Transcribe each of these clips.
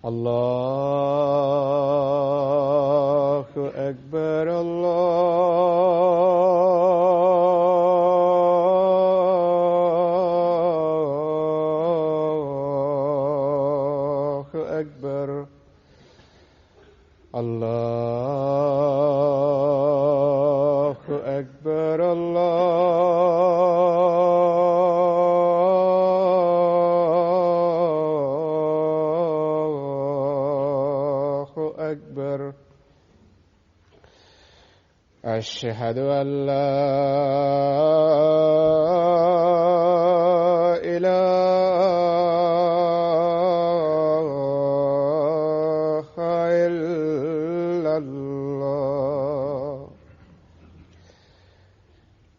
الله أكبر الله أكبر الله أكبر الله أكبر. أشهد أن لا إله إلا الله.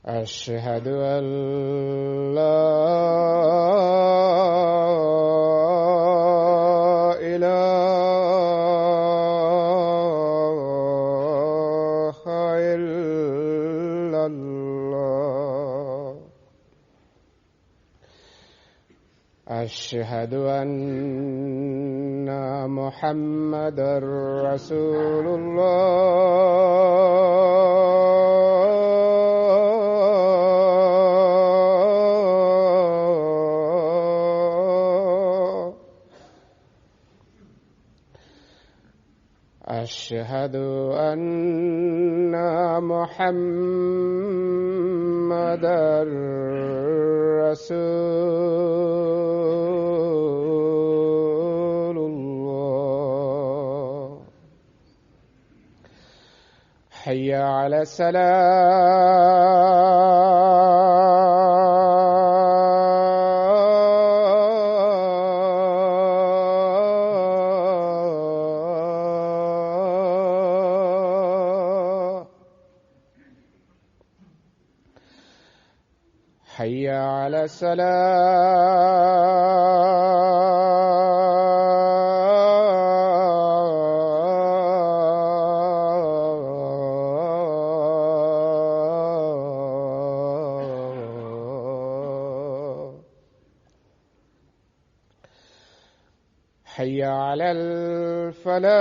أشهد أن لا إله إلا الله. أشهد أن محمدًا رسول الله. أشهد أن محمدًا رسول الله. حي على الصلاة. حي على الصلاة. حي على الفلاح.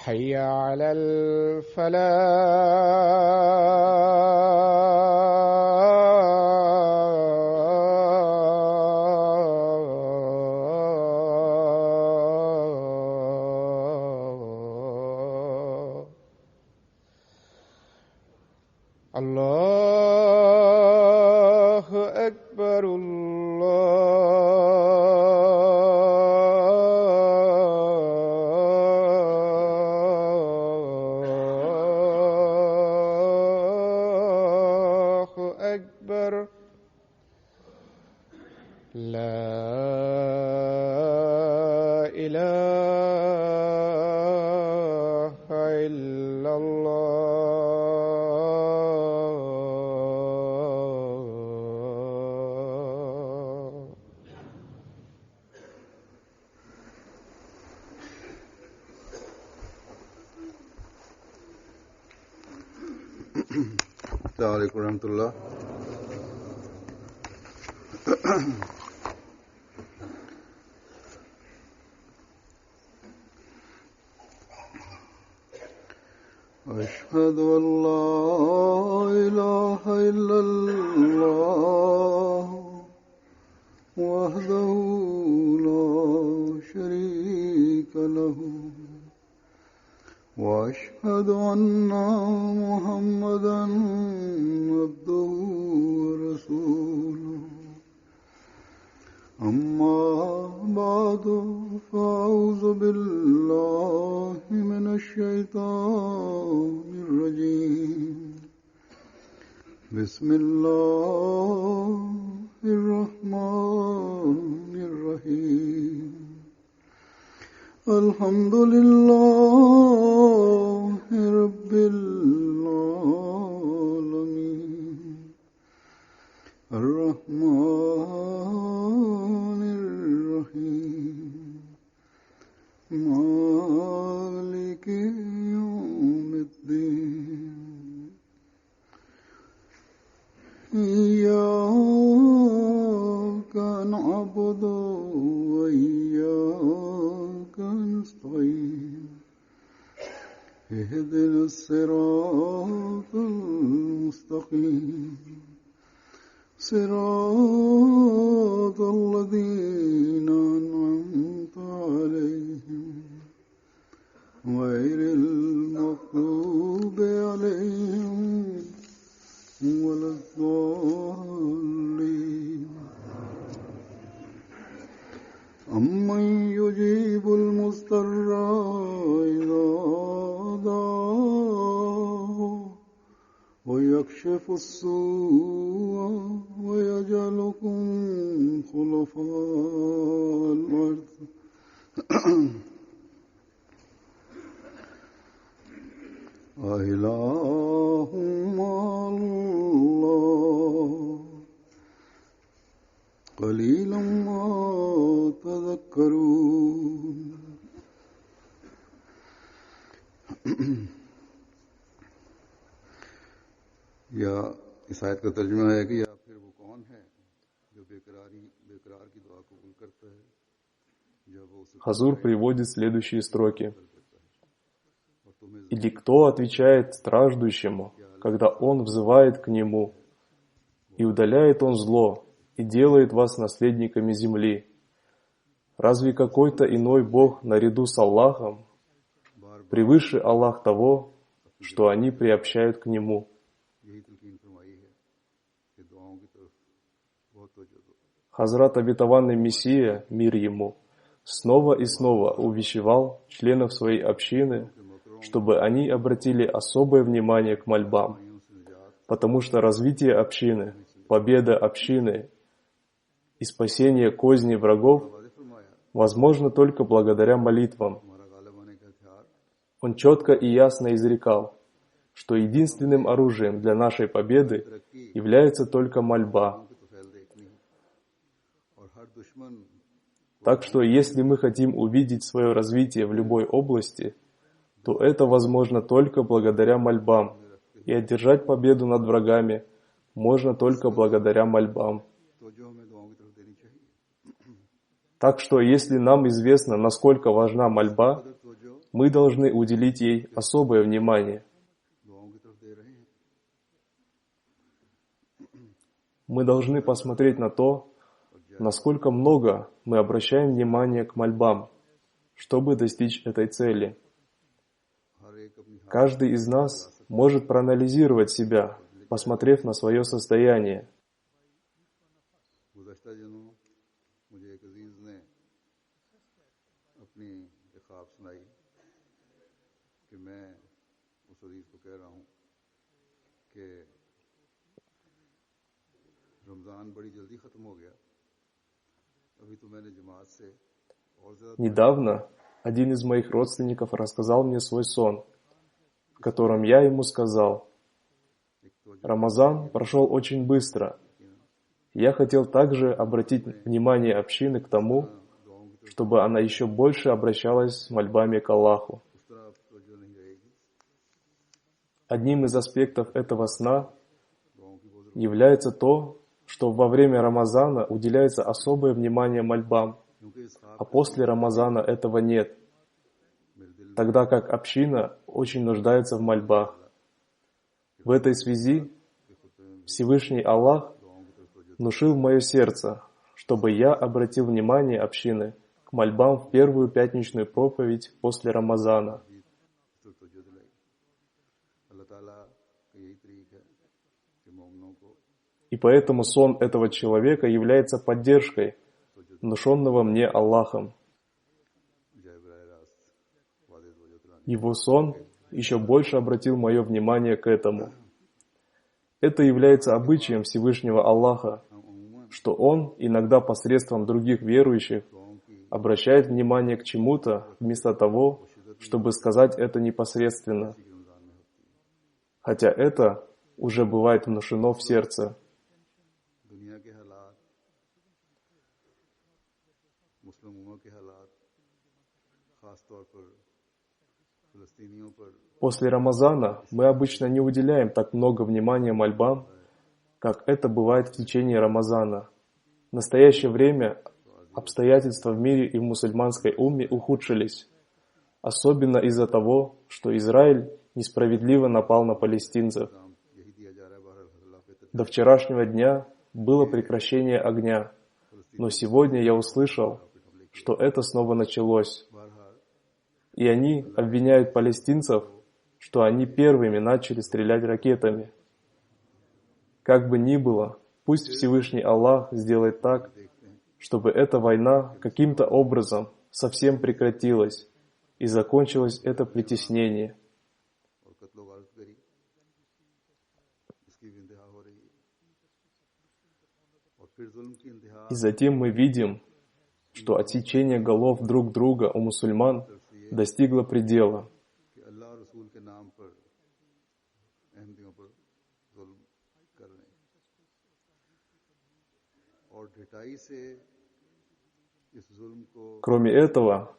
حي على الفلاح. الله أكبر الله أكبر. لا إله إلا الله. السلام عليكم ورحمة الله. أشهد أن لا إله إلا الله وحده لا شريك له وأشهد أن محمدًا عبده ورسوله. أما بعد فأعوذ بالله من الشيطان الرجيم. بسم الله الرحمن الرحيم. الحمد لله رب العالمين الرحمن إياك نعبد وإياك نستعين اهدنا الصراط المستقيم صراط الذين أنعمت عليهم غير المغضوب عليهم ولا الضالين أمن يجيب المضطر إذا دعاه ويكشف السوء ويجعلكم خلفاء الأرض أإله مع الله قليلا ما تذكرون या इस आयत का तर्जुमा है कि या फिर वो कौन है जो बेकरार की दुआ कबूल करता है जब वो Хазур приводит следующие строки. Или кто отвечает страждущему, когда он взывает к нему, и удаляет он зло, и делает вас наследниками земли? Разве какой-то иной Бог наряду с Аллахом превыше Аллах того, что они приобщают к Нему? Хазрат обетованный Мессия, мир ему, снова и снова увещевал членов своей общины, чтобы они обратили особое внимание к мольбам, потому что развитие общины, победа общины и спасение козни врагов возможно только благодаря молитвам. Он четко и ясно изрекал, что единственным оружием для нашей победы является только мольба. Так что, если мы хотим увидеть свое развитие в любой области, то это возможно только благодаря мольбам, и одержать победу над врагами можно только благодаря мольбам. Так что, если нам известно, насколько важна мольба, мы должны уделить ей особое внимание. Мы должны посмотреть на то, насколько много мы обращаем внимание к мольбам, чтобы достичь этой цели. Каждый из нас может проанализировать себя, посмотрев на свое состояние. Недавно один из моих родственников рассказал мне свой сон, в котором я ему сказал: «Рамазан прошел очень быстро. Я хотел также обратить внимание общины к тому, чтобы она еще больше обращалась с мольбами к Аллаху. Одним из аспектов этого сна является то, что во время Рамазана уделяется особое внимание мольбам, а после Рамазана этого нет, тогда как община очень нуждается в мольбах. В этой связи Всевышний Аллах внушил в мое сердце, чтобы я обратил внимание общины к мольбам в первую пятничную проповедь после Рамазана. И поэтому сон этого человека является поддержкой, внушенного мне Аллахом. Его сон еще больше обратил мое внимание к этому. Это является обычаем Всевышнего Аллаха, что Он иногда посредством других верующих обращает внимание к чему-то вместо того, чтобы сказать это непосредственно, хотя это уже бывает внушено в сердце. После Рамазана мы обычно не уделяем так много внимания мольбам, как это бывает в течение Рамазана. В настоящее время обстоятельства в мире и в мусульманской умме ухудшились, особенно из-за того, что Израиль несправедливо напал на палестинцев. До вчерашнего дня было прекращение огня, но сегодня я услышал, что это снова началось. И они обвиняют палестинцев, что они первыми начали стрелять ракетами. Как бы ни было, пусть Всевышний Аллах сделает так, чтобы эта война каким-то образом совсем прекратилась и закончилось это притеснение. И затем мы видим, что отсечение голов друг друга у мусульман достигло предела. Кроме этого,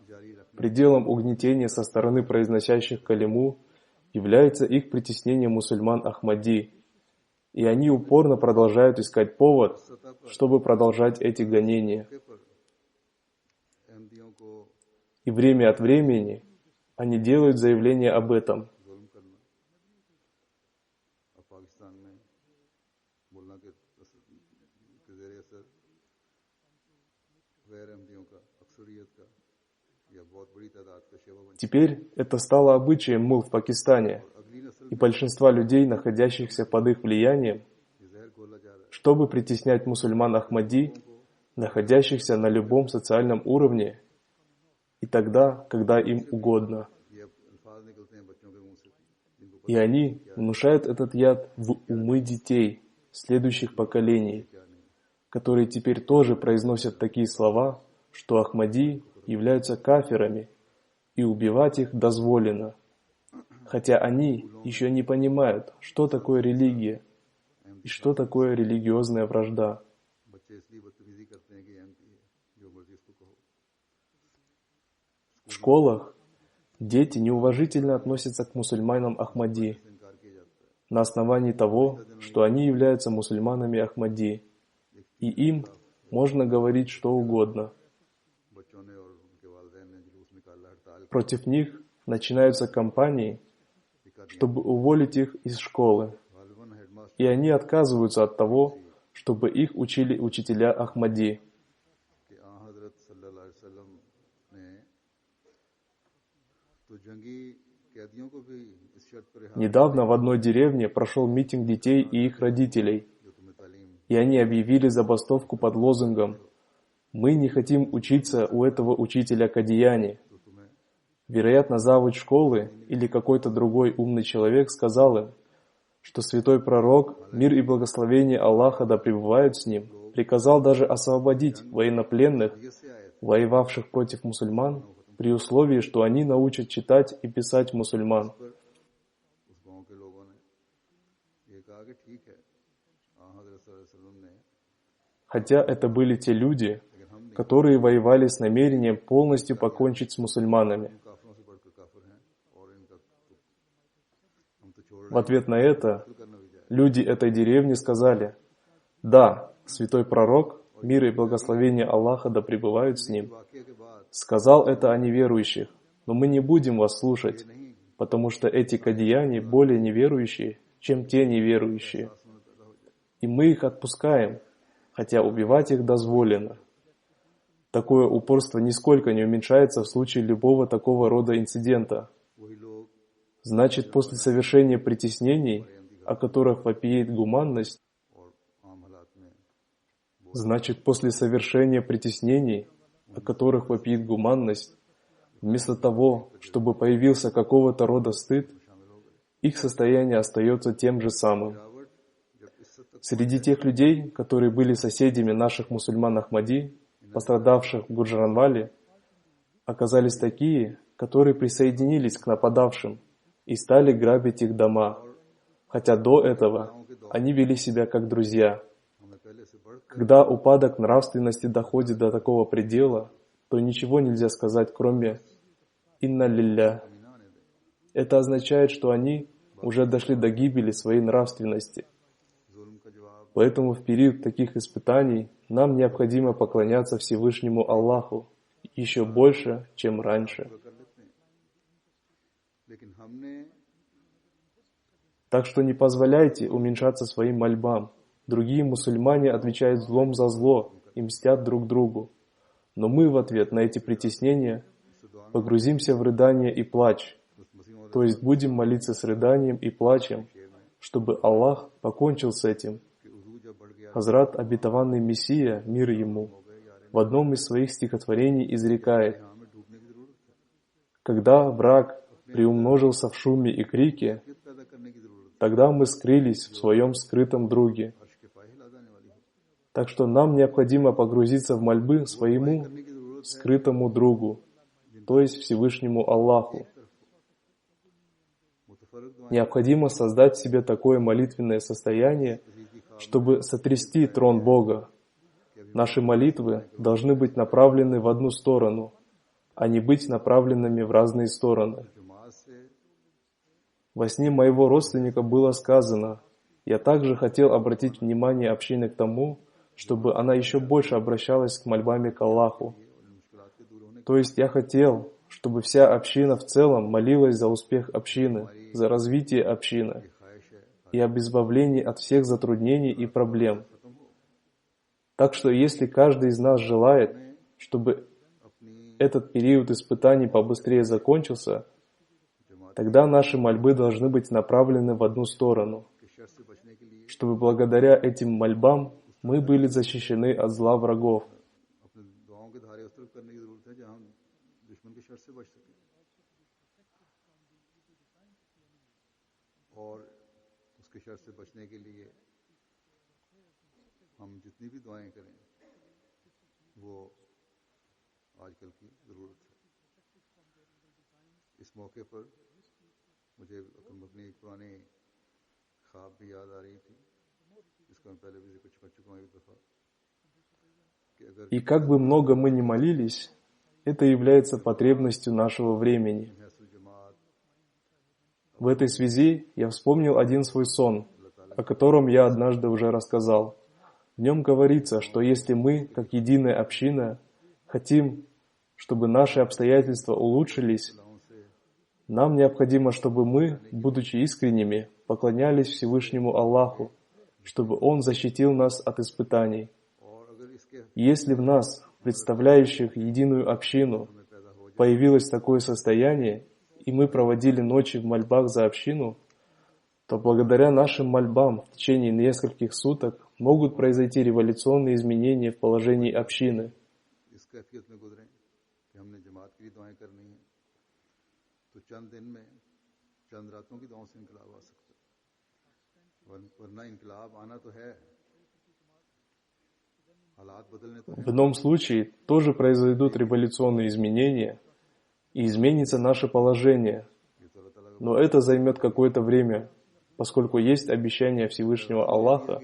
пределом угнетения со стороны произносящих калиму является их притеснение мусульман Ахмади, и они упорно продолжают искать повод, чтобы продолжать эти гонения. И время от времени они делают заявление об этом. Теперь это стало обычаем мул в Пакистане, и большинства людей, находящихся под их влиянием, чтобы притеснять мусульман Ахмади, находящихся на любом социальном уровне, и тогда, когда им угодно. И они внушают этот яд в умы детей следующих поколений, которые теперь тоже произносят такие слова, что Ахмади являются кафирами, и убивать их дозволено, хотя они еще не понимают, что такое религия и что такое религиозная вражда. В школах дети неуважительно относятся к мусульманам Ахмади на основании того, что они являются мусульманами Ахмади, и им можно говорить что угодно. Против них начинаются кампании, чтобы уволить их из школы, и они отказываются от того, чтобы их учили учителя Ахмади. Недавно в одной деревне прошел митинг детей и их родителей, и они объявили забастовку под лозунгом «Мы не хотим учиться у этого учителя Кадияни». Вероятно, завуч школы или какой-то другой умный человек сказал им, что святой пророк, мир и благословение Аллаха да пребывают с ним, приказал даже освободить военнопленных, воевавших против мусульман, при условии, что они научат читать и писать мусульман. Хотя это были те люди, которые воевали с намерением полностью покончить с мусульманами. В ответ на это люди этой деревни сказали: «Да, святой пророк, мир и благословение Аллаха да пребывают с ним, сказал это о неверующих, но мы не будем вас слушать, потому что эти кадияне более неверующие, чем те неверующие. И мы их отпускаем, хотя убивать их дозволено». Такое упорство нисколько не уменьшается в случае любого такого рода инцидента. Значит, после совершения притеснений, о которых вопиет гуманность, вместо того, чтобы появился какого-то рода стыд, их состояние остается тем же самым. Среди тех людей, которые были соседями наших мусульман Ахмади, пострадавших в Гуджранвале, оказались такие, которые присоединились к нападавшим и стали грабить их дома, хотя до этого они вели себя как друзья. Когда упадок нравственности доходит до такого предела, то ничего нельзя сказать, кроме «Инна лилля». Это означает, что они уже дошли до гибели своей нравственности. Поэтому в период таких испытаний нам необходимо поклоняться Всевышнему Аллаху еще больше, чем раньше. पूरा कर लेते हैं, लेकिन हमने Так что не позволяйте уменьшаться своим мольбам. Другие мусульмане отвечают злом за зло и мстят друг другу. Но мы в ответ на эти притеснения погрузимся в рыдание и плач, то есть будем молиться с рыданием и плачем, чтобы Аллах покончил с этим. Хазрат Обетованный Мессия, мир ему, в одном из своих стихотворений изрекает: «Когда враг приумножился в шуме и крике, पैदा करने की जरूरत тогда мы скрылись в своем скрытом друге». अर्श के फाहिल आ जाने वाली हो। Так что нам необходимо погрузиться в мольбы своему скрытому другу, то есть Всевышнему Аллаху. मुतफर्रिक दुआएं Необходимо создать в себе такое молитвенное состояние, чтобы сотрясти трон Бога. Наши молитвы должны быть направлены в одну сторону, а не быть направленными в разные стороны. जमात से Во сне моего родственника было сказано: «Я также хотел обратить внимание общины к тому, чтобы она еще больше обращалась к мольбами к Аллаху». То есть я хотел, чтобы вся община в целом молилась за успех общины, за развитие общины и об избавлении от всех затруднений и проблем. Так что если каждый из нас желает, чтобы этот период испытаний побыстрее закончился, тогда наши мольбы должны быть направлены в одну сторону, शर से बचने के लिए чтобы благодаря этим мольбам мы были защищены от зла врагов. अपने दुआओं के धारे उस तरफ करने की जरूरत है जहां हम दुश्मन के शर से बच सकें। और उसके शर से बचने के लिए हम जितनी भी दुआएं करें वो आजकल की ज़रूरत है। इस मौके पर मुझे अपनी एक पुरानी ख्वाब भी याद आ रही थी, जिसका मैं पहले भी जिक्र कर चुका हूँ एक दफ़ा, कि अगर И как бы много мы ни молились, это является потребностью нашего времени. महसूल जमात В этой связи я вспомнил один свой сон, о котором я однажды уже рассказал. В нем говорится, что если мы, как единая община, хотим, чтобы наши обстоятельства улучшились, нам необходимо, чтобы мы, будучи искренними, поклонялись Всевышнему Аллаху, чтобы Он защитил нас от испытаний. और अगर इसके Если в нас, представляющих единую общину, появилось такое состояние, и мы проводили ночи в мольбах за общину, то благодаря нашим мольбам в течение нескольких суток могут произойти революционные изменения в положении общины. इस कैफियत में गुजरें कि हमने जमात की दुआएं करनी है, तो चंद दिन में चंद रातों की दुआओं से इनकलाब आ सकता है। वरना इनकलाब आना तो है, हालात बदलने तो В है। ином случае тоже произойдут революционные изменения, и изменится наше положение. Но это займет какое-то время, поскольку есть обещание Всевышнего Аллаха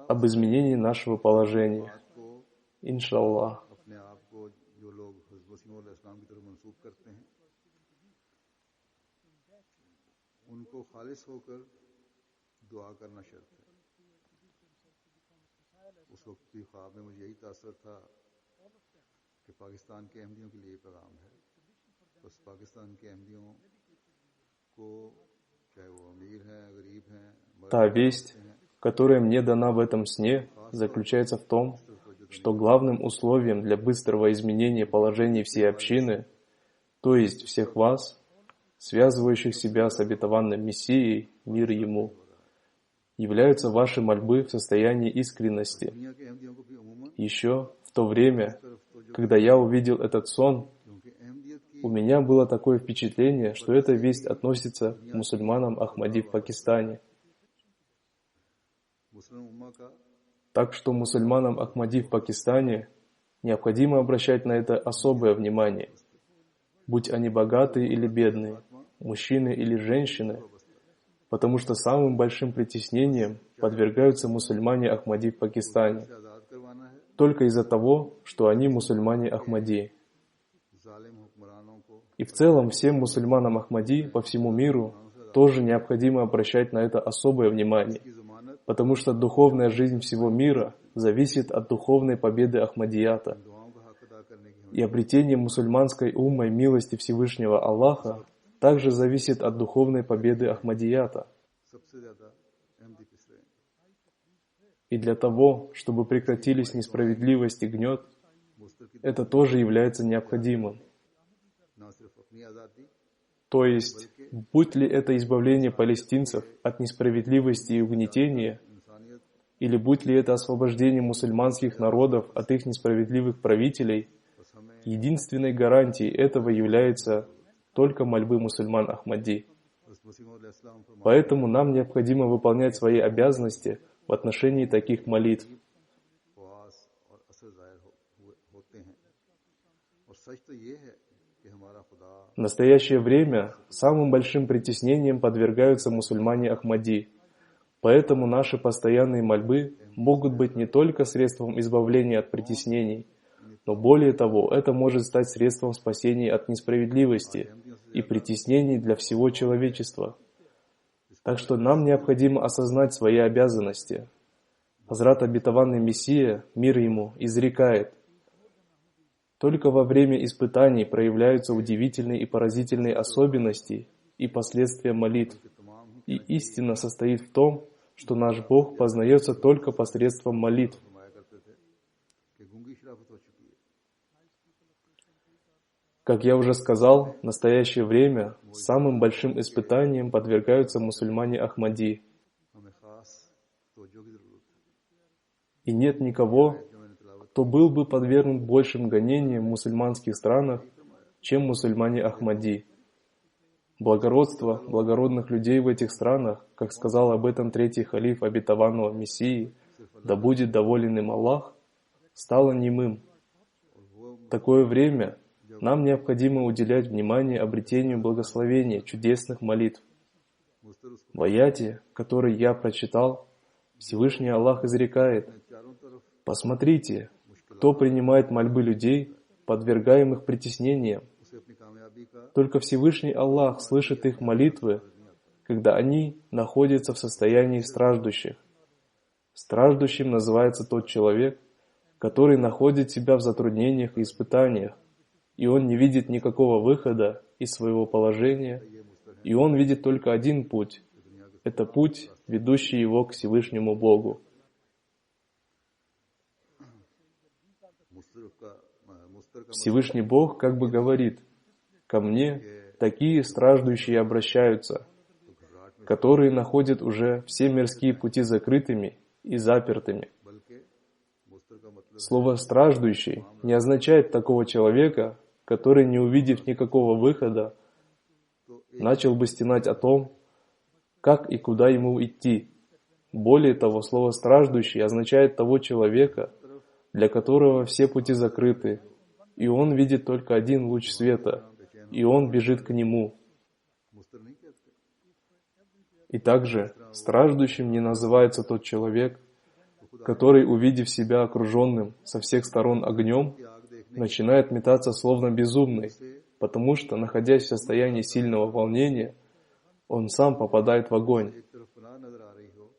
об изменении нашего положения. को Иншаллах. अपने आप को जो लोग हज़रत मसीह मौऊद इस्लाम की तरफ मंसूब करते हैं, उनको खालिस होकर दुआ करना शर्त है। उस वक्त भी ख्वाब में मुझे यही तासर था कि पाकिस्तान के अहमदियों के लिए पैगाम है। बस पाकिस्तान के अहमदियों को, चाहे वो अमीर हैं, गरीब हैं, Та весть, которая мне дана в этом сне, заключается в том, что главным условием для быстрого изменения положения всей общины, то есть всех вас, связывающих себя с обетованным Мессией, мир ему, являются ваши мольбы в состоянии искренности. दुनिया के अहमदियों को भी अमूमन, Еще в то время, когда я увидел этот сон, क्योंकि अहमदियत की у меня было такое впечатление, что эта весть относится к мусульманам Ахмади в Пакистане. मुस्लिम उम्मा का Так что мусульманам Ахмади в Пакистане необходимо обращать на это особое внимание. Будь они богатые или бедные, мужчины или женщины, потому что самым большим притеснением подвергаются мусульмане Ахмади в Пакистане आज़ाद करवाना है। только из-за того, что они мусульмане Ахмади. जालिम हुक्मरानों को И в целом всем мусульманам Ахмади по всему миру тоже необходимо обращать на это особое внимание. की जमानत потому что духовная жизнь всего мира зависит от духовной победы Ахмадията. दुआओं का हक अदा करने की И обретение мусульманской уммой милости Всевышнего Аллаха также зависит от духовной победы Ахмадията. सबसे ज्यादा अहमदी पिस रहे हैं। И для того, чтобы прекратились несправедливость и гнет, मुस्तर की это тоже является необходимым. न सिर्फ अपनी आज़ादी То есть, будь ли это избавление палестинцев от несправедливости и угнетения, इंसानियत или будь ли это освобождение мусульманских народов от их несправедливых правителей, बस हमें единственной гарантией этого является только мольбы мусульман Ахмади. मसीह अलैहिस्सलाम फरमाते Поэтому нам необходимо выполнять свои обязанности в отношении таких молитв. ख्वास और असर जाहिर होते हैं और सच तो ये है कि हमारा खुदा В настоящее время самым большим притеснением подвергаются мусульмане Ахмади. Поэтому наши постоянные мольбы могут быть не только средством избавления от притеснений, но более того, это может стать средством спасения от несправедливости и притеснений для всего человечества. Так что нам необходимо осознать свои обязанности. Хазрат Обетованный Мессия, мир ему, изрекает: только во время испытаний проявляются удивительные и поразительные особенности и последствия молитв. И истина состоит в том, что наш Бог познается только посредством молитв. फरमाया करते थे कि गूंगी शराफत हो चुकी है। Как я уже сказал, в настоящее время самым большим испытанием подвергаются мусульмане Ахмади. हमें खास तवज्जो की जरूरत है। И нет никого, кто был бы подвергнут большим гонениям в мусульманских странах, чем мусульмане Ахмади. Благородство благородных людей в этих странах, как сказал об этом третий халиф обетованного Мессии, да будет доволен им Аллах, стало немым. В такое время нам необходимо уделять внимание обретению благословения чудесных молитв. В аяте, который я прочитал, Всевышний Аллах изрекает: «Посмотрите, кто принимает мольбы людей, подвергаемых притеснениям. उसे अपनी कामयाबी का Только Всевышний Аллах слышит их молитвы, когда они находятся в состоянии страждущих. Страждущим называется тот человек, который находит себя в затруднениях и испытаниях, и он не видит никакого выхода из своего положения, и он видит только один путь. Это путь, ведущий его к Всевышнему Богу». मुस्तर का Всевышний Бог как бы говорит: «Ко мне такие страждущие обращаются, которые находят уже все мирские пути закрытыми и запертыми». बल्कि मुस्तर का मतलब Слово «страждущий» не означает такого человека, который, не увидев никакого выхода, начал бы стенать о том, как и куда ему идти. Более того, слово «страждущий» означает того человека, для которого все пути закрыты, и он видит только один луч света, и он бежит к нему. मुस्तर नहीं कहते। И также страждущим не называется тот человек, который, увидев себя окруженным со всех сторон огнем, начинает метаться словно безумный, потому что, находясь в состоянии сильного волнения, он сам попадает в огонь. एक तरफ पनाह नजर आ रही हो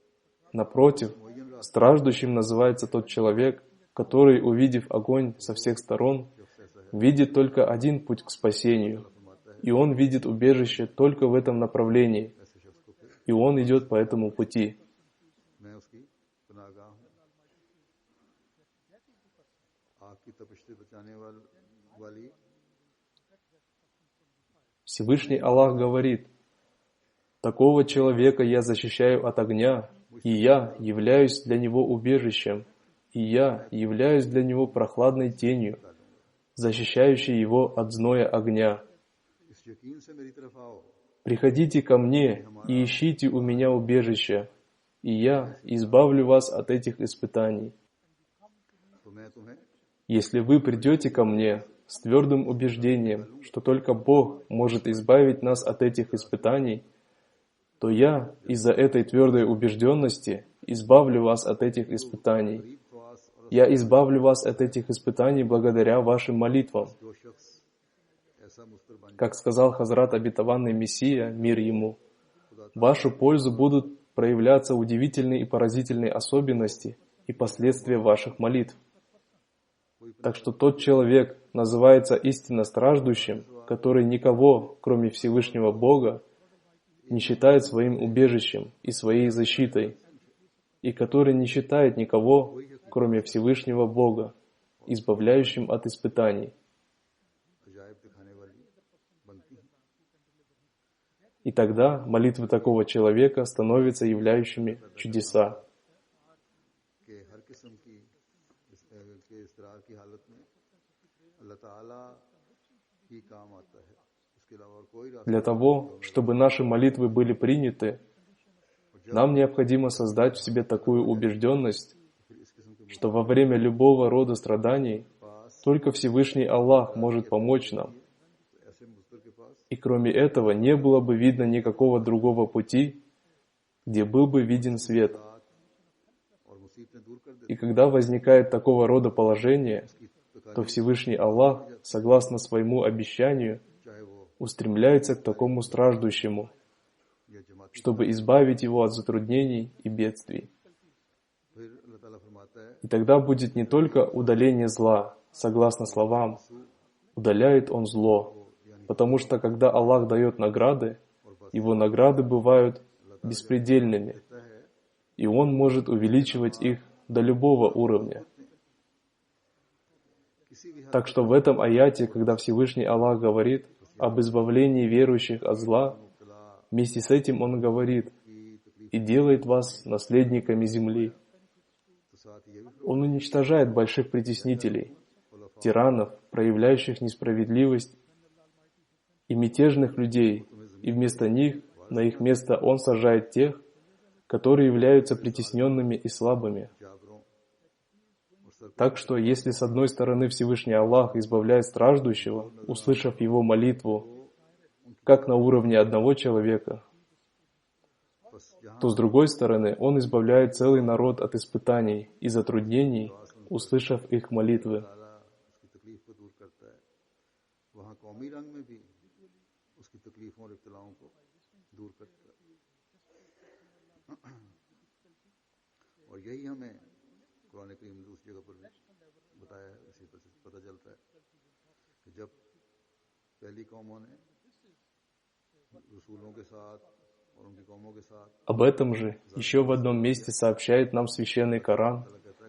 Напротив, страждущим называется тот человек, который, увидев огонь со всех сторон, видит только один путь к спасению, и он видит убежище только в этом направлении, и он идет по этому пути. मैं उसकी पनाहगाह हूँ। आग की तपिश से बचाने वाली Всевышний Аллах говорит: «Такого человека я защищаю от огня, и я являюсь для него убежищем, и я являюсь для него прохладной тенью, защищающей его от зноя огня. इस यकीन से मेरी तरफ आओ Приходите ко мне и ищите у меня убежище, и я избавлю вас от этих испытаний. तो मैं तुम्हें Если вы придете ко мне с твердым убеждением, что только Бог может избавить нас от этих испытаний, то я из-за этой твердой убежденности избавлю вас от этих испытаний. Я избавлю вас от этих испытаний благодаря вашим молитвам». जो शख्स ऐसा मुस्तर बन Как сказал Хазрат Обетованный Мессия, мир ему, «Вашу пользу будут проявляться удивительные и поразительные особенности и последствия ваших молитв. Так что тот человек называется истинно страждущим, который никого, кроме Всевышнего Бога, не считает своим убежищем и своей защитой, и который не считает никого, кроме Всевышнего Бога, избавляющим от испытаний. И тогда молитвы такого человека становятся являющими чудеса. Для того, чтобы наши молитвы были приняты, нам необходимо создать в себе такую убежденность, что во время любого рода страданий только Всевышний Аллах может помочь нам. И кроме этого не было бы видно никакого другого пути, где был бы виден свет. И когда возникает такого рода положение, то Всевышний Аллах, согласно своему обещанию, устремляется к такому страждущему, чтобы избавить его от затруднений и бедствий. И тогда будет не только удаление зла, согласно словам, удаляет он зло, потому что когда Аллах дает награды, его награды бывают беспредельными, и он может увеличивать их до любого уровня. Так что в этом аяте, когда Всевышний Аллах говорит об избавлении верующих от зла, вместе с этим Он говорит и делает вас наследниками земли. Он уничтожает больших притеснителей, тиранов, проявляющих несправедливость, и мятежных людей, и вместо них, на их место Он сажает тех, которые являются притесненными и слабыми. Так что, если с одной стороны Всевышний Аллах избавляет страждущего, услышав его молитву, как на уровне одного человека, то с другой стороны Он избавляет целый народ от испытаний и затруднений, услышав их молитвы. कुरान करीम ने दूसरी जगह पर भी बताया है, इसी पर पता चलता है कि जब पहली कौमों ने रसूलों के साथ और उनकी कौमों के साथ Об этом же еще в одном месте сообщает нам Священный Коран,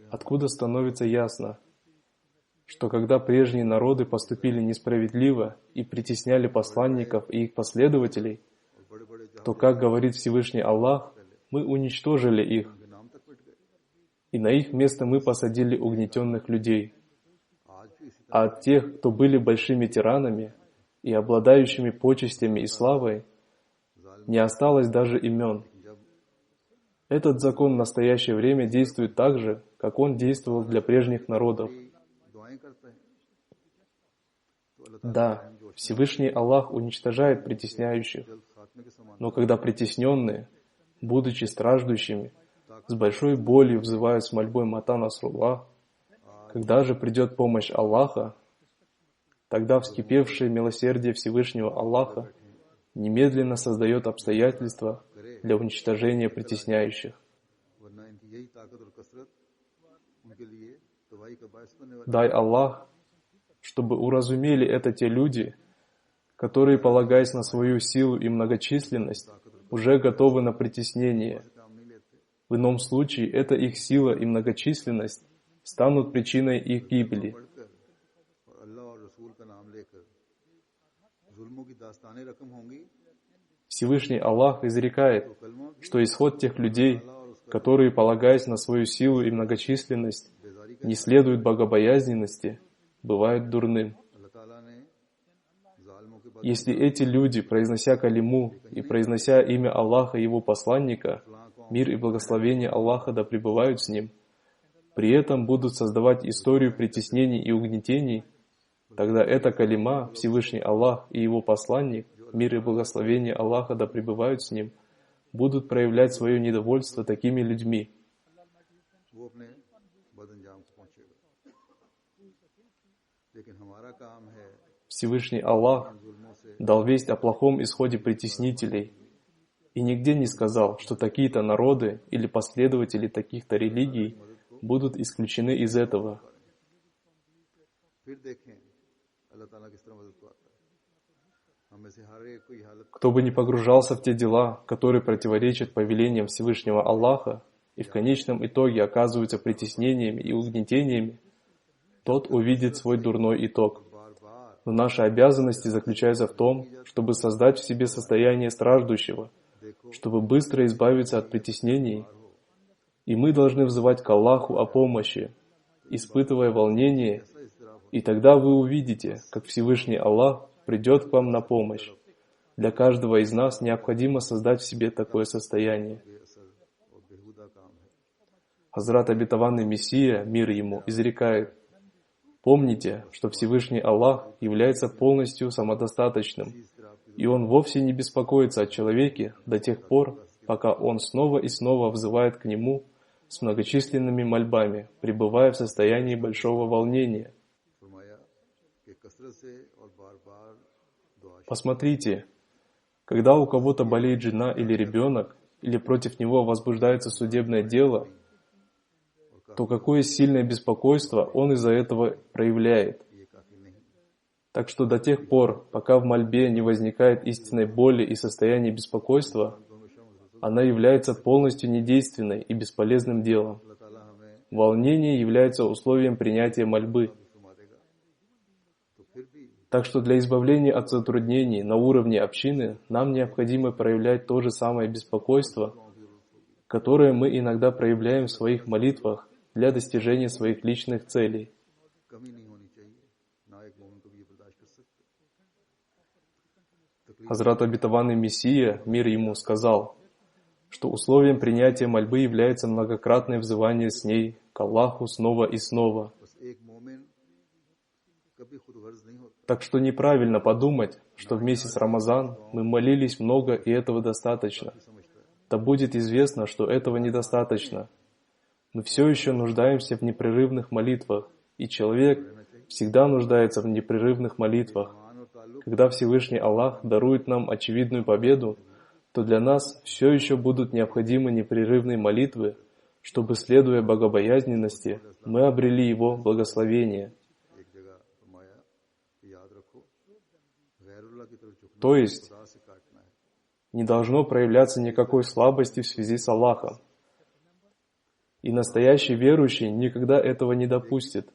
откуда становится ясно, что когда прежние народы поступили несправедливо и притесняли посланников и их последователей, то, как говорит Всевышний Аллах, мы уничтожили их, и на их место мы посадили угнетенных людей. А от тех, кто были большими тиранами и обладающими почестями и славой, не осталось даже имен. Этот закон в настоящее время действует так же, как он действовал для прежних народов. Да, Всевышний Аллах уничтожает притесняющих, но когда притесненные, будучи страждущими, с большой болью взывают с мольбой Мата Насруллах, когда же придет помощь Аллаха, тогда вскипевшее милосердие Всевышнего Аллаха немедленно создает обстоятельства для уничтожения притесняющих. Дай Аллах, чтобы уразумели это те люди, которые, полагаясь на свою силу и многочисленность, уже готовы на притеснение. В ином случае эта их сила и многочисленность станут причиной их гибели. Всевышний Аллах изрекает, что исход тех людей, которые, полагаясь на свою силу и многочисленность, не следуют богобоязненности, бывает дурным. Если эти люди, произнося калиму и произнося имя Аллаха и Его посланника, мир и благословение Аллаха да пребывают с ним, при этом будут создавать историю притеснений и угнетений, тогда эта калима, Всевышний Аллах и Его посланник, мир и благословение Аллаха да пребывают с ним, будут проявлять свое недовольство такими людьми. Всевышний Аллах дал весть о плохом исходе притеснителей, И нигде не сказал, что такие-то народы или последователи таких-то религий будут исключены из этого. फिर देखें अल्लाह ताला किस तरह मदद को आता है। हम में से हर एक को ये हालत Кто бы ни погружался в те дела, которые противоречат повелениям Всевышнего Аллаха и в конечном итоге оказываются притеснениями и угнетениями, тот увидит свой дурной итог. Но наши обязанности заключаются в том, чтобы создать в себе состояние страждущего, чтобы быстро избавиться от притеснений, и мы должны взывать к Аллаху о помощи, испытывая волнение, и тогда вы увидите, как Всевышний Аллах придет к вам на помощь. Для каждого из нас необходимо создать в себе такое состояние. Хазрат Обетованный Мессия, мир ему, изрекает: помните, что Всевышний Аллах является полностью самодостаточным, и Он вовсе не беспокоится о человеке до тех пор, пока он снова и снова взывает к Нему с многочисленными мольбами, пребывая в состоянии большого волнения. Посмотрите, когда у кого-то болеет жена или ребенок, или против него возбуждается судебное дело, то какое сильное беспокойство он из-за этого проявляет. Так что до тех пор, пока в мольбе не возникает истинной боли и состояния беспокойства, она является полностью недейственной и бесполезным делом. Волнение является условием принятия мольбы. Так что для избавления от затруднений на уровне общины нам необходимо проявлять то же самое беспокойство, которое мы иногда проявляем в своих молитвах для достижения своих личных целей. Хазрат Обетованный Мессия, мир ему, сказал, что условием принятия мольбы является многократное взывание с ней к Аллаху снова и снова. Так что неправильно подумать, что в месяц Рамазан мы молились много и этого достаточно. Да будет известно, что этого недостаточно. Мы все еще нуждаемся в непрерывных молитвах, и человек всегда нуждается в непрерывных молитвах. Когда Всевышний Аллах дарует нам очевидную победу, то для нас все еще будут необходимы непрерывные молитвы, чтобы, следуя богобоязненности, мы обрели Его благословение. То есть, не должно проявляться никакой слабости в связи с Аллахом. И настоящий верующий никогда этого не допустит.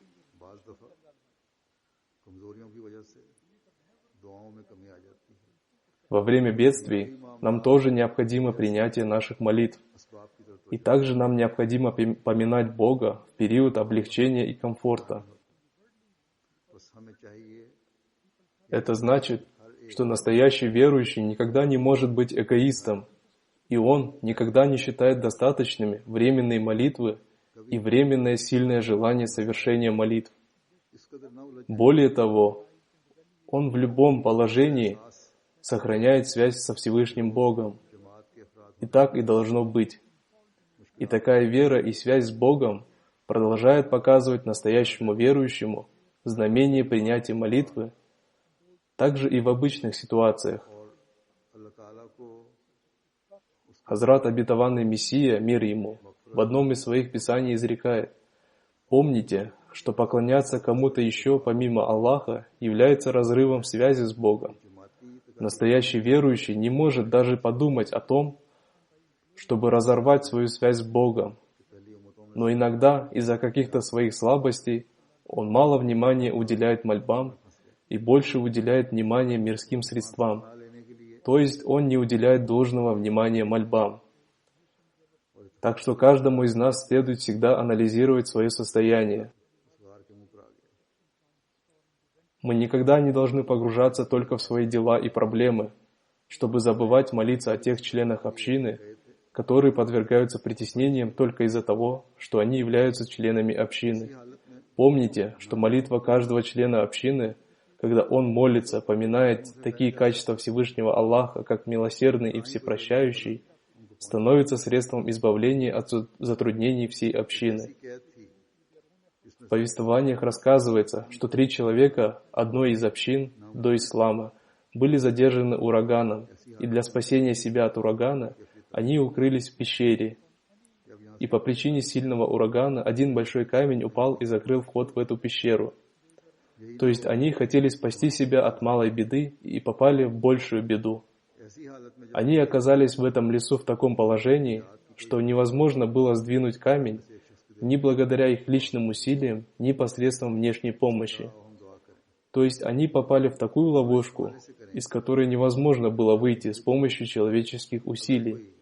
Во время бедствий нам тоже необходимо принятие наших молитв. И также нам необходимо поминать Бога в период облегчения и комфорта. Это значит, что настоящий верующий никогда не может быть эгоистом, и он никогда не считает достаточными временные молитвы и временное сильное желание совершения молитв. Более того, он в любом положении сохраняет связь со Всевышним Богом. И так и должно быть. И такая вера и связь с Богом продолжает показывать настоящему верующему знамение принятия молитвы, также и в обычных ситуациях. Хазрат Обетованный Мессия, мир ему, в одном из своих писаний изрекает: «Помните, что поклоняться кому-то еще помимо Аллаха является разрывом связи с Богом. Настоящий верующий не может даже подумать о том, чтобы разорвать свою связь с Богом. Но иногда из-за каких-то своих слабостей он мало внимания уделяет мольбам и больше уделяет внимания мирским средствам, то есть он не уделяет должного внимания мольбам. Так что каждому из нас следует всегда анализировать свое состояние. Мы никогда не должны погружаться только в свои дела и проблемы, чтобы забывать молиться о тех членах общины, которые подвергаются притеснениям только из-за того, что они являются членами общины. Помните, что молитва каждого члена общины, когда он молится, поминает такие качества Всевышнего Аллаха, как милосердный и всепрощающий, становится средством избавления от затруднений всей общины. В повествованиях рассказывается, что 3 человека одной из общин до ислама были задержаны ураганом, и для спасения себя от урагана они укрылись в пещере. И по причине сильного урагана один большой камень упал и закрыл вход в эту пещеру. То есть они хотели спасти себя от малой беды и попали в большую беду. Они оказались в этом лесу в таком положении, что невозможно было сдвинуть камень ни благодаря их личным усилиям, ни посредством внешней помощи. То есть они попали в такую ловушку, из которой невозможно было выйти с помощью человеческих усилий.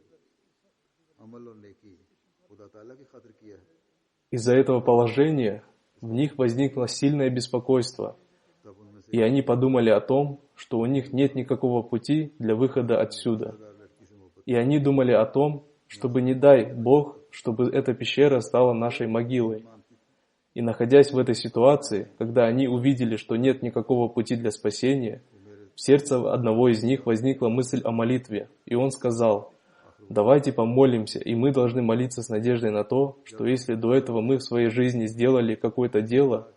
Из-за этого положения в них возникло сильное беспокойство, и они подумали о том, что у них нет никакого пути для выхода отсюда. И они думали о том, чтобы, не дай Бог, чтобы эта пещера стала нашей могилой. И находясь в этой ситуации, когда они увидели, что нет никакого пути для спасения, в сердце одного из них возникла мысль о молитве, и он сказал: «Давайте помолимся, и мы должны молиться с надеждой на то, что если до этого мы в своей жизни сделали какое-то дело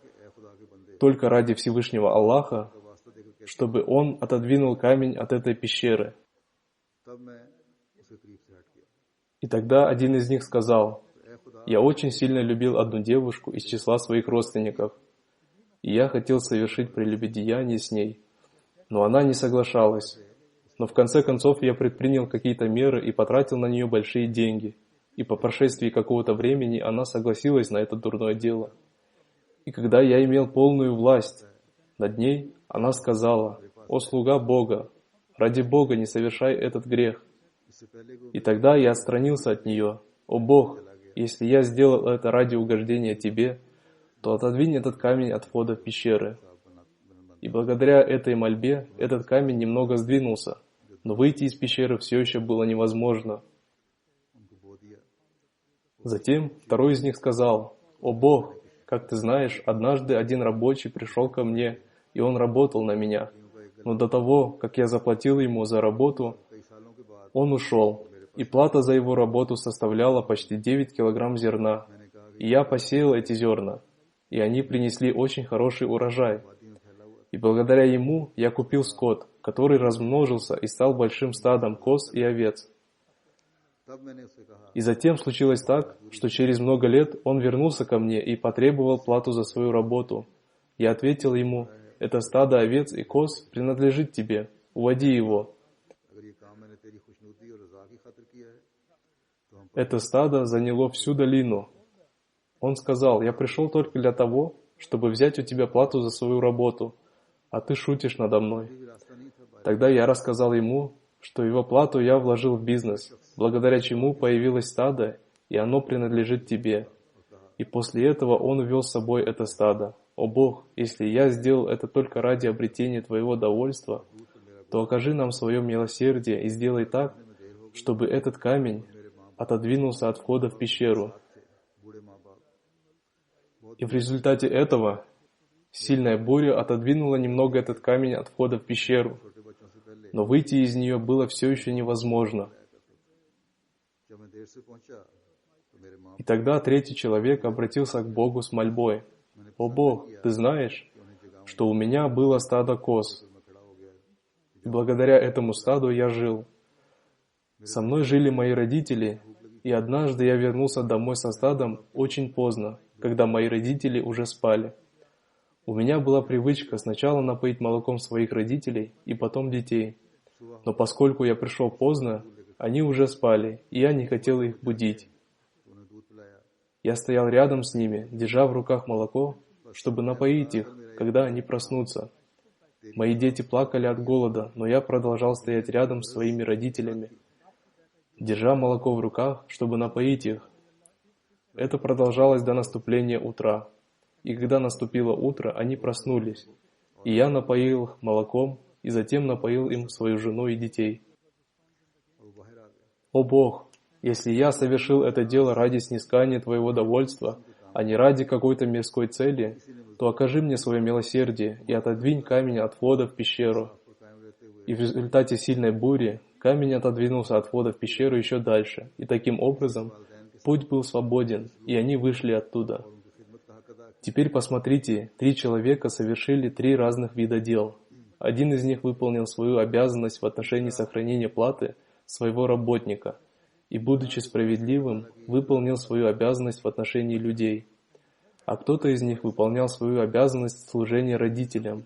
только ради Всевышнего Аллаха, чтобы Он отодвинул камень от этой пещеры». И тогда один из них сказал: «Я очень сильно любил одну девушку из числа своих родственников, и я хотел совершить прелюбодеяние с ней, но она не соглашалась. Но в конце концов я предпринял какие-то меры и потратил на нее большие деньги, и по прошествии какого-то времени она согласилась на это дурное дело. И когда я имел полную власть над ней, она сказала: „О слуга Бога, ради Бога не совершай этот грех“. И тогда я отстранился от нее: „О Бог, если я сделал это ради угождения Тебе, то отодвинь этот камень от входа в пещеры“. И благодаря этой мольбе этот камень немного сдвинулся, но выйти из пещеры все еще было невозможно. Затем второй из них сказал: „О Бог, как ты знаешь, однажды один рабочий пришел ко мне, и он работал на меня. Но до того, как я заплатил ему за работу, он ушел, и плата за его работу составляла почти 9 килограмм зерна. И я посеял эти зерна, и они принесли очень хороший урожай. И благодаря ему я купил скот, который размножился и стал большим стадом коз и овец. И затем случилось так, что через много лет он вернулся ко мне и потребовал плату за свою работу. Я ответил ему: „Это стадо овец и коз принадлежит тебе, уводи его“. Это стадо заняло всю долину. Он сказал: „Я пришел только для того, чтобы взять у тебя плату за свою работу, а ты шутишь надо мной“. Тогда я рассказал ему, что его плату я вложил в бизнес, благодаря чему появилось стадо, и оно принадлежит тебе. И после этого он увел с собой это стадо. О Бог, если я сделал это только ради обретения Твоего довольства, то окажи нам свое милосердие и сделай так, чтобы этот камень отодвинулся от входа в пещеру“. И в результате этого сильная буря отодвинула немного этот камень от входа в пещеру, но выйти из нее было все еще невозможно. И тогда третий человек обратился к Богу с мольбой: „О Бог, ты знаешь, что у меня было стадо коз, и благодаря этому стаду я жил. Со мной жили мои родители, и однажды я вернулся домой со стадом очень поздно, когда мои родители уже спали. У меня была привычка сначала напоить молоком своих родителей и потом детей. Но поскольку я пришел поздно, они уже спали, и я не хотел их будить. Я стоял рядом с ними, держа в руках молоко, чтобы напоить их, когда они проснутся. Мои дети плакали от голода, но я продолжал стоять рядом с своими родителями, держа молоко в руках, чтобы напоить их. Это продолжалось до наступления утра. И когда наступило утро, они проснулись, и я напоил их молоком, и затем напоил им свою жену и детей. О Бог, если я совершил это дело ради снискания Твоего довольства, а не ради какой-то мирской цели, то окажи мне свое милосердие и отодвинь камень от входа в пещеру». И в результате сильной бури камень отодвинулся от входа в пещеру еще дальше, и таким образом путь был свободен, и они вышли оттуда. Теперь посмотрите, 3 человека совершили 3 разных вида дел. один из них выполнил свою обязанность в отношении сохранения платы своего работника и, будучи справедливым, выполнил свою обязанность в отношении людей. А кто-то из них выполнял свою обязанность служения родителям,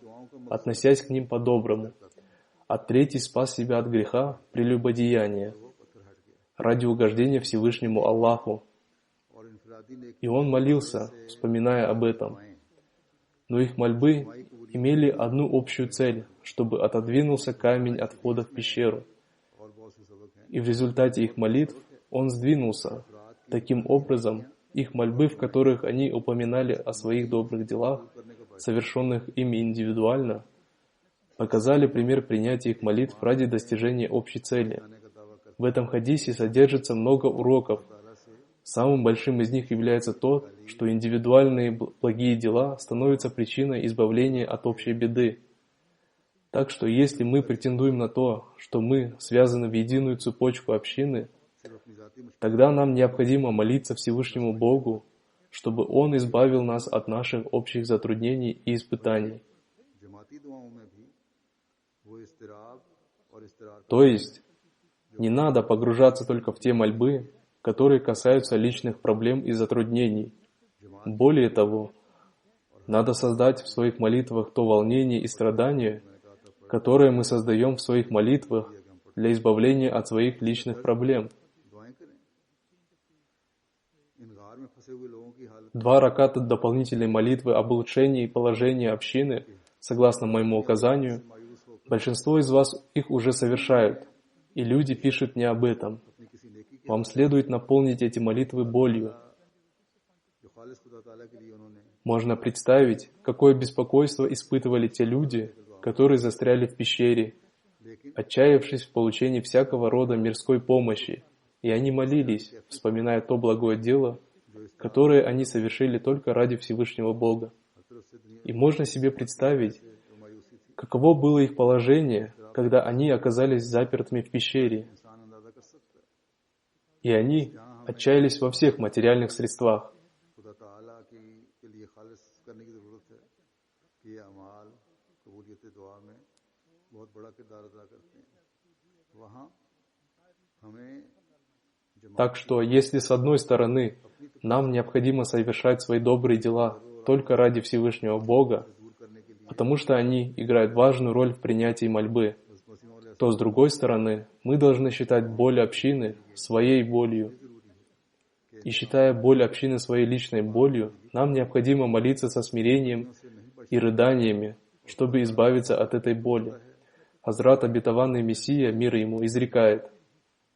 относясь к ним по-доброму, а третий спас себя от греха прелюбодеяния ради угождения Всевышнему Аллаху. И он молился, вспоминая об этом. Но их мольбы имели одну общую цель, чтобы отодвинулся камень от входа в пещеру. И в результате их молитв он сдвинулся. Таким образом, их мольбы, в которых они упоминали о своих добрых делах, совершенных ими индивидуально, показали пример принятия их молитв ради достижения общей цели. В этом хадисе содержится много уроков. Самым большим из них является то, что индивидуальные благие дела становятся причиной избавления от общей беды. Так что если мы претендуем на то, что мы связаны в единую цепочку общины, тогда нам необходимо молиться Всевышнему Богу, чтобы Он избавил нас от наших общих затруднений и испытаний. То есть, не надо погружаться только в те мольбы, которые касаются личных проблем и затруднений. Более того, надо создать в своих молитвах то волнение и страдание, которое мы создаем в своих молитвах для избавления от своих личных проблем. 2 раката дополнительной молитвы об улучшении положения общины, согласно моему указанию, большинство из вас их уже совершают, и люди пишут мне об этом. Вам следует наполнить эти молитвы болью. Можно представить, какое беспокойство испытывали те люди, которые застряли в пещере, отчаявшись в получении всякого рода мирской помощи, и они молились, вспоминая то благое дело, которое они совершили только ради Всевышнего Бога. И можно себе представить, каково было их положение, когда они оказались запертыми в пещере, и они отчаялись во всех материальных средствах. Так что, если с одной стороны нам необходимо совершать свои добрые дела только ради Всевышнего Бога, потому что они играют важную роль в принятии мольбы, то с другой стороны мы должны считать боль общины своей болью. И считая боль общины своей личной болью, нам необходимо молиться со смирением и рыданиями, чтобы избавиться от этой боли. Хазрат Обетованный Мессия, мир ему, изрекает: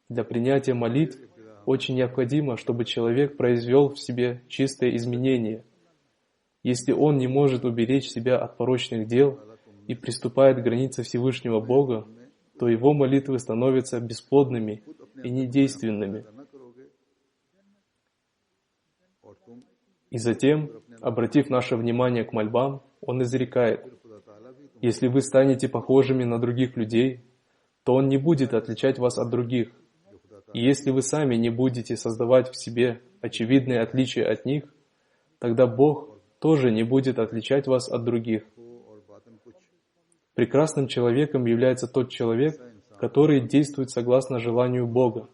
для принятия молитв очень необходимо, чтобы человек произвел в себе чистое изменение. Если он не может уберечь себя от порочных дел и приступает к границе Всевышнего Бога, то его молитвы становятся бесплодными и недейственными. И затем, обратив наше внимание к мольбам, он изрекает: если вы станете похожими на других людей, то он не будет отличать вас от других. И если вы сами не будете создавать в себе очевидные отличия от них, тогда Бог тоже не будет отличать вас от других. Прекрасным человеком является тот человек, который действует согласно желанию Бога.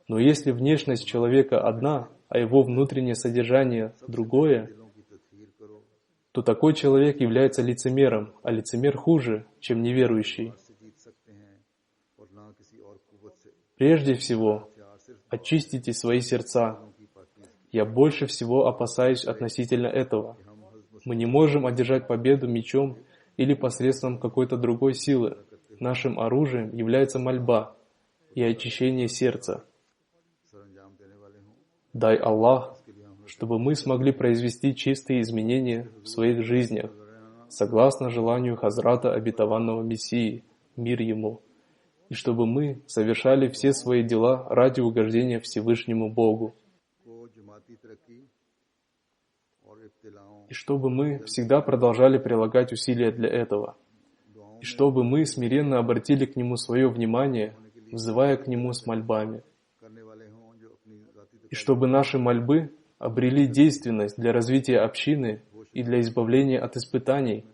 Но если внешность человека одна, а его внутреннее содержание другое, то такой человек является лицемером, а лицемер хуже, чем неверующий. Прежде всего, очистите свои сердца. Я больше всего опасаюсь относительно этого. Мы не можем одержать победу мечом или посредством какой-то другой силы. Нашим оружием является мольба и очищение сердца. Дай Аллах, чтобы мы смогли произвести чистые изменения в своих жизнях, согласно желанию Хазрата Обетованного Мессии, мир ему, и чтобы мы совершали все свои дела ради угождения Всевышнему Богу. И чтобы мы всегда продолжали прилагать усилия для этого. И чтобы мы смиренно обратили к Нему свое внимание, взывая к Нему с мольбами. И чтобы наши мольбы обрели действенность для развития общины и для избавления от испытаний,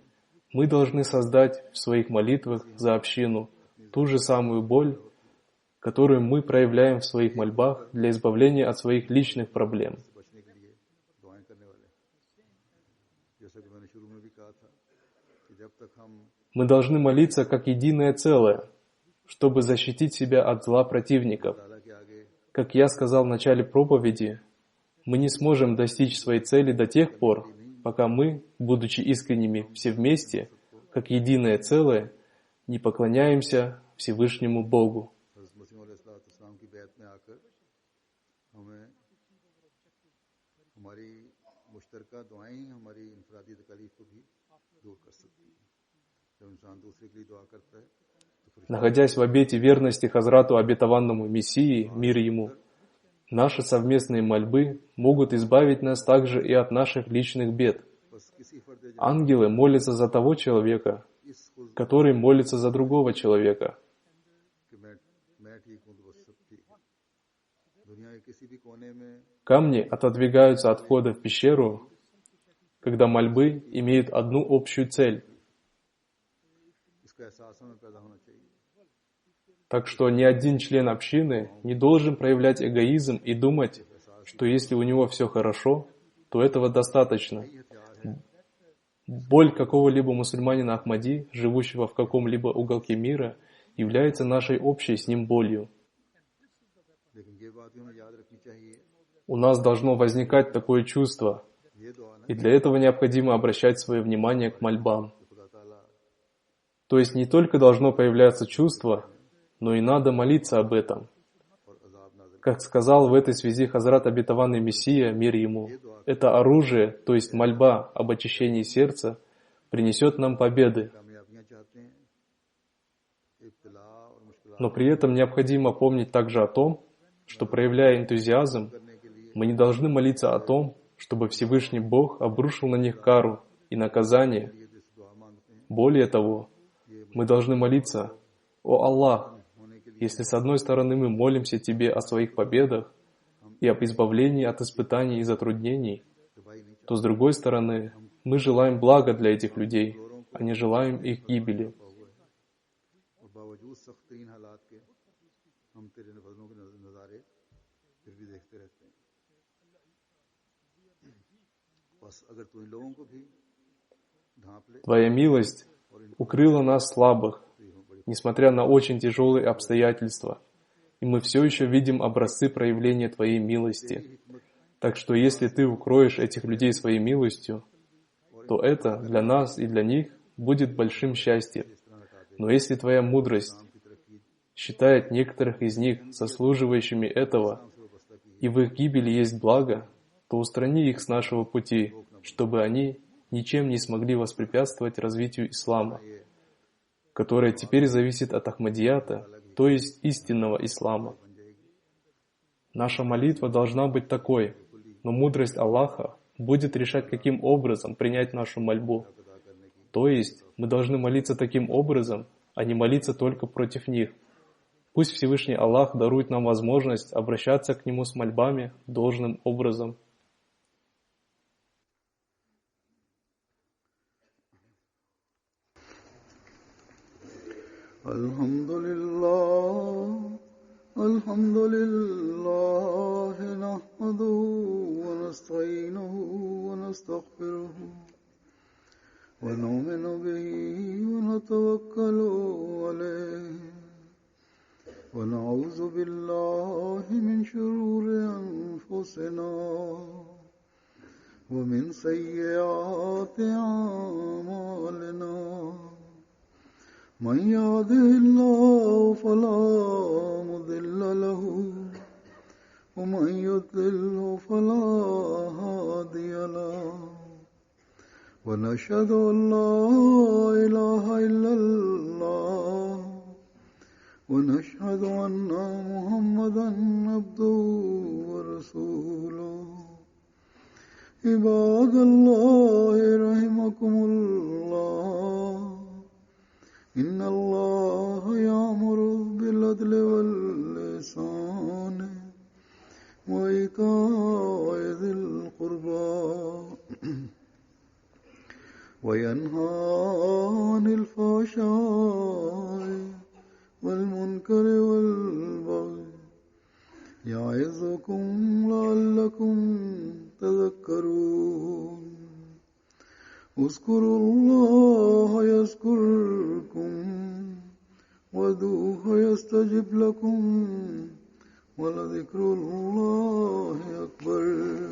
Мы должны создать в своих молитвах за общину ту же самую боль, которую мы проявляем в своих мольбах для избавления от своих личных проблем. Мы должны молиться как единое целое, чтобы защитить себя от зла противников. Как я сказал в начале проповеди, мы не сможем достичь своей цели до тех пор, пока мы, будучи искренними все вместе, как единое целое, не поклоняемся Всевышнему Богу. Находясь в обете верности Хазрату обетованному Мессии, мир ему, наши совместные мольбы могут избавить нас также и от наших личных бед. Ангелы молятся за того человека, который молится за другого человека. Камни отодвигаются от входа в пещеру, когда мольбы имеют одну общую цель. Так что ни один член общины не должен проявлять эгоизм и думать, что если у него все хорошо, то этого достаточно. Боль какого-либо мусульманина Ахмади, живущего в каком-либо уголке мира, является нашей общей с ним болью. У нас должно возникать такое чувство, и для этого необходимо обращать свое внимание к мольбам. То есть не только должно появляться чувство, но и надо молиться об этом. Как сказал в этой связи Хазрат обетованный Мессия, мир ему, это оружие, то есть мольба об очищении сердца, принесет нам победы. Но при этом необходимо помнить также о том, что, проявляя энтузиазм, мы не должны молиться о том, чтобы Всевышний Бог обрушил на них кару и наказание. Более того, мы должны молиться: «О Аллах, если с одной стороны мы молимся Тебе о своих победах и об избавлении от испытаний и затруднений, то с другой стороны мы желаем блага для этих людей, а не желаем их гибели». Твоя милость укрыла нас слабых, несмотря на очень тяжелые обстоятельства, и мы все еще видим образцы проявления Твоей милости. Так что если Ты укроешь этих людей своей милостью, то это для нас и для них будет большим счастьем. Но если Твоя мудрость считает некоторых из них заслуживающими этого, и в их гибели есть благо, то устрани их с нашего пути, чтобы они ничем не смогли воспрепятствовать развитию ислама, которое теперь зависит от Ахмадията, то есть истинного ислама. Наша молитва должна быть такой, но мудрость Аллаха будет решать, каким образом принять нашу мольбу. То есть мы должны молиться таким образом, а не молиться только против них. Пусть Всевышний Аллах дарует нам возможность обращаться к Нему с мольбами должным образом. الحمد لله نحمده ونستعينه ونستغفره ونؤمن به ونتوكل عليه ونعوذ بالله من شرور أنفسنا ومن سيئات أعمالنا من يهده الله فلا مضل له ومن يضلل فلا هادي له ونشهد أن لا إله إلا الله ونشهد أن محمدا عبده ورسوله عباد الله رحمكم الله إن الله يأمر بالعدل والإحسان وإيتاء ذي القربى وينهى تذكرون اذكروا الله يذكركم وادعوه يستجب لكم ولذكر الله أكبر